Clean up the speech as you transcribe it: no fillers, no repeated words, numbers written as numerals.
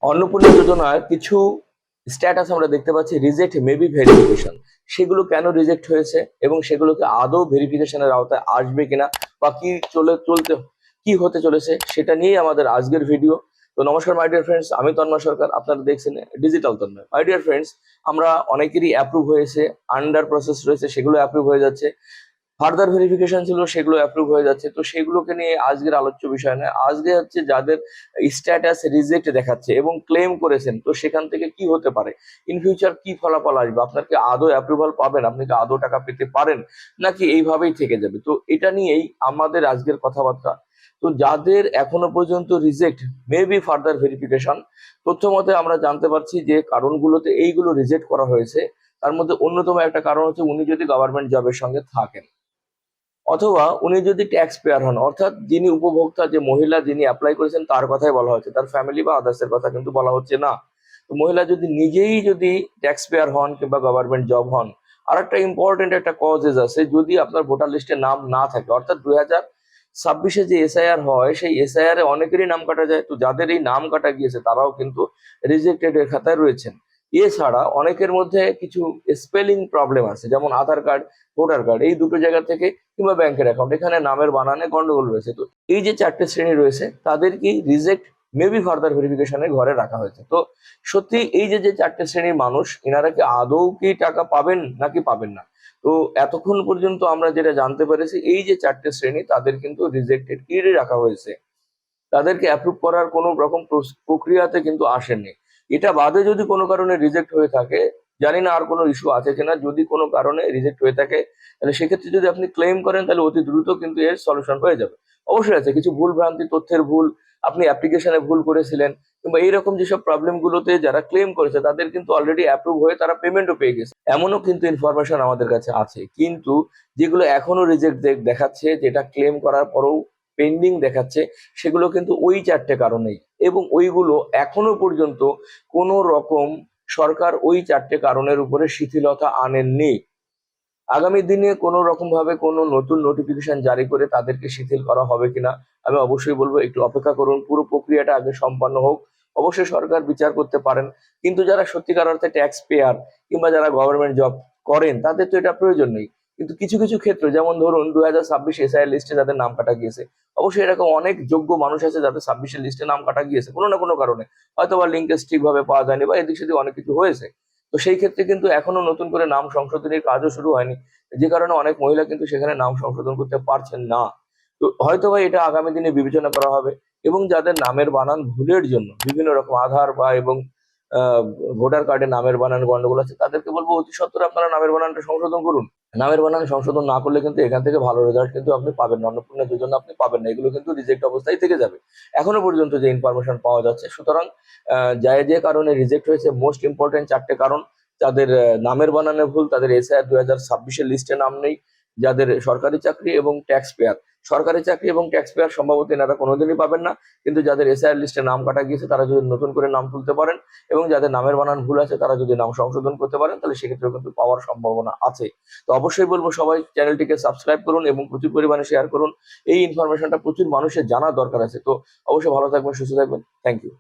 অন্নপূর্ণা যোজনার কিছু স্ট্যাটাস আমরা দেখতে পাচ্ছি রিজেক্ট মেবি ভেরিফিকেশন। সেগুলো কেন রিজেক্ট হয়েছে এবং সেগুলোকে আদৌ ভেরিফিকেশনের আওতায় আসবে কিনা বা কি চলতে কি হতে চলেছে সেটা নিয়েই আমাদের আজকের ভিডিও। তো নমস্কার মাই ডিয়ার ফ্রেন্ডস, আমি তন্ময় সরকার, আপনারা দেখছেন digital Tanmay. My dear friends, আমরা অনেকেরই অ্যাপ্রুভ হয়েছে, আন্ডার প্রসেস রয়েছে, সেগুলো অ্যাপ্রুভ হয়ে যাচ্ছে, ফার্দার ভেরিফিকেশন ছিল সেগুলো অ্যাপ্রুভ হয়ে যাচ্ছে। তো সেগুলোকে নিয়ে আজকের আলোচ্য বিষয় নয়, আজকে হচ্ছে যাদের স্ট্যাটাস রিজেক্ট দেখাচ্ছে এবং ক্লেম করেছেন, তো সেখান থেকে কি হতে পারে, ইন ফিউচার কি ফলাফল আসবে, আপনার কি আদৌ অ্যাপ্রুভাল পাবেন, আপনি কি আদৌ টাকা পেতে পারেন, নাকি এইভাবেই থেকে যাবে। তো এটা নিয়েই আমাদের আজকের কথাবার্তা। তো যাদের এখনো পর্যন্ত রিজেক্ট মেবি ফার্দার ভেরিফিকেশন, তথ্য মতে আমরা জানতে পারছি যে কারণগুলোতে এইগুলো রিজেক্ট করা হয়েছে। তার মধ্যে অন্যতম একটা কারণ হচ্ছে উনি যদি গভর্নমেন্ট জবের সঙ্গে থাকেন, অথবা উনি যদি ট্যাক্স পেয়ার হন, অর্থাৎ যিনি উপভোক্তা, যে মহিলা যিনি অ্যাপ্লাই করেছেন তার কথাই বলা হচ্ছে, তার ফ্যামিলি বা আদার্স এর কথা কিন্তু বলা হচ্ছে না। তো মহিলা যদি নিজেই যদি ট্যাক্স পেয়ার হন কিংবা গভর্নমেন্ট জব হন, আর একটা ইম্পর্টেন্ট একটা কজেস আছে, যদি আপনার ভোটার লিস্টে নাম না থাকে, অর্থাৎ 2026-এ যে এসআইআর হয় সেই এসআইআর এ অনেকেরই নাম কাটা যায়। তো যাদের এই নাম কাটা গিয়েছে তারাও কিন্তু রিজেক্টেড এর খাতায় রয়েছেন। এছাড়া অনেকের মধ্যে কিছু স্পেলিং প্রবলেম আছে, যেমন আধার কার্ড, ভোটার কার্ড, এই দুটো জায়গা থেকে কিংবা ব্যাংকের অ্যাকাউন্ট, এখানে নামের বানানে গন্ডগোল রয়েছে। তো এই যে চারটে শ্রেণী রয়েছে তাদেরকে রিজেক্ট মেবি ফার্দার ভেরিফিকেশনের ঘরে রাখা হয়েছে। তো সত্যি এই যে যে চারটে শ্রেণীর মানুষ, এনারা কি আদৌ কি টাকা পাবেন নাকি পাবেন না। তো এতক্ষণ পর্যন্ত আমরা যেটা জানতে পেরেছি, এই যে চারটে শ্রেণী তাদের কিন্তু রিজেক্টেড কি রাখা হয়েছে, তাদেরকে অ্যাপ্রুভ করার কোনো রকম প্রক্রিয়াতে কিন্তু আসেনি। এটা বাদে যদি কোনো কারণে রিজেক্ট হয়ে থাকে, জানি না আর কোনো ইস্যু আছে কিনা, যদি কোনো কারণে রিজেক্ট হয়ে থাকে তাহলে সেক্ষেত্রে যদি আপনি ক্লেম করেন তাহলে অতি দ্রুত কিন্তু এর সলিউশন হয়ে যাবে। অবশ্যই আছে কিছু ভুল ভ্রান্তি, তথ্যের ভুল, আপনি অ্যাপ্লিকেশনে ভুল করেছিলেন কিংবা এইরকম যেসব প্রবলেম গুলোতে যারা ক্লেম করেছে তাদের কিন্তু অলরেডি অ্যাপ্রুভ হয়ে তারা পেমেন্টও পেয়ে গেছে, এমনও কিন্তু ইনফরমেশন আমাদের কাছে আছে। কিন্তু যেগুলো এখনো রিজেক্ট দেখাচ্ছে, যেটা ক্লেম করার পরেও পেন্ডিং দেখাচ্ছে, সেগুলো কিন্তু ওই চারটে কারণেই, এবং ওইগুলো এখনো পর্যন্ত কোনো রকম সরকার ওই চারটে কারণের উপরে শিথিলতা আনেননি। আগামী দিনে কোনো রকম ভাবে কোনো নতুন নোটিফিকেশন জারি করে তাদেরকে শিথিল করা হবে কিনা আমি অবশ্যই বলবো একটু অপেক্ষা করুন, পুরো প্রক্রিয়াটা আগে সম্পন্ন হোক। অবশ্যই সরকার বিচার করতে পারেন, কিন্তু যারা সত্যিকার অর্থে ট্যাক্স পেয়ার কিংবা যারা গভর্নমেন্ট জব করেন তাদের তো এটা প্রয়োজন নেই। কিন্তু কিছু কিছু ক্ষেত্রে, যেমন ধরুন 2026 এসআইআর লিস্টে যাদের নাম কাটা গিয়েছে, অবশ্যই এরকম অনেক যোগ্য মানুষ আছে যাদের 26-এর লিস্টে নাম কাটা গিয়েছে কোনো না কোনো কারণে, হয়তো বা লিঙ্কেজ ঠিকভাবে পাওয়া যায়নি বা এদিক সেদিক অনেক কিছু হয়েছে। তো সেই ক্ষেত্রে কিন্তু এখনো নতুন করে নাম সংশোধনের কাজও শুরু হয়নি, যে কারণে অনেক মহিলা কিন্তু সেখানে নাম সংশোধন করতে পারছেন না। তো হয়তো বা এটা আগামী দিনে বিবেচনা করা হবে, এবং যাদের নামের বানান ভুলের জন্য বিভিন্ন রকম আধার বা এবং আহ, ভোটার কার্ডে নামের বানান গন্ডগোল আছে, তাদেরকে বলবো অতি সত্বর আপনারা নামের বানানটা সংশোধন করুন। নামের বানান সংশোধন না করলে কিন্তু এখান থেকে ভালো রেজাল্ট কিন্তু আপনি পাবেন না, অন্নপূর্ণা যোজনা আপনি পাবেন না, এগুলো কিন্তু রিজেক্ট অবস্থায় থেকে যাবে এখনো পর্যন্ত যে ইনফরমেশন পাওয়া যাচ্ছে। সুতরাং যে কারণে রিজেক্ট হয়েছে, মোস্ট ইম্পর্টেন্ট চারটে কারণ: যাদের নামের বানানে ভুল, তাদের এসআইআর 2026-এর লিস্টে নাম নেই, যাদের সরকারি চাকরি এবং ট্যাক্স পেয়ার, সরকারি চাকরি এবং ট্যাক্স পেয়ার সম্ভবত এনারা কোনোদিনই পাবেন না, কিন্তু যাদের এসআইআর লিস্টে নাম কাটা গিয়েছে তারা যদি নতুন করে নাম তুলতে পারেন এবং যাদের নামের বানান ভুল আছে তারা যদি নাম সংশোধন করতে পারেন তাহলে সেক্ষেত্রে কিন্তু পাওয়ার সম্ভাবনা আছে। তো অবশ্যই বলবো সবাই চ্যানেলটিকে সাবস্ক্রাইব করুন এবং প্রচুর পরিমাণে শেয়ার করুন, এই ইনফরমেশনটা প্রচুর মানুষের জানার দরকার আছে। তো অবশ্যই ভালো থাকবেন, সুস্থ থাকবেন, থ্যাংক ইউ।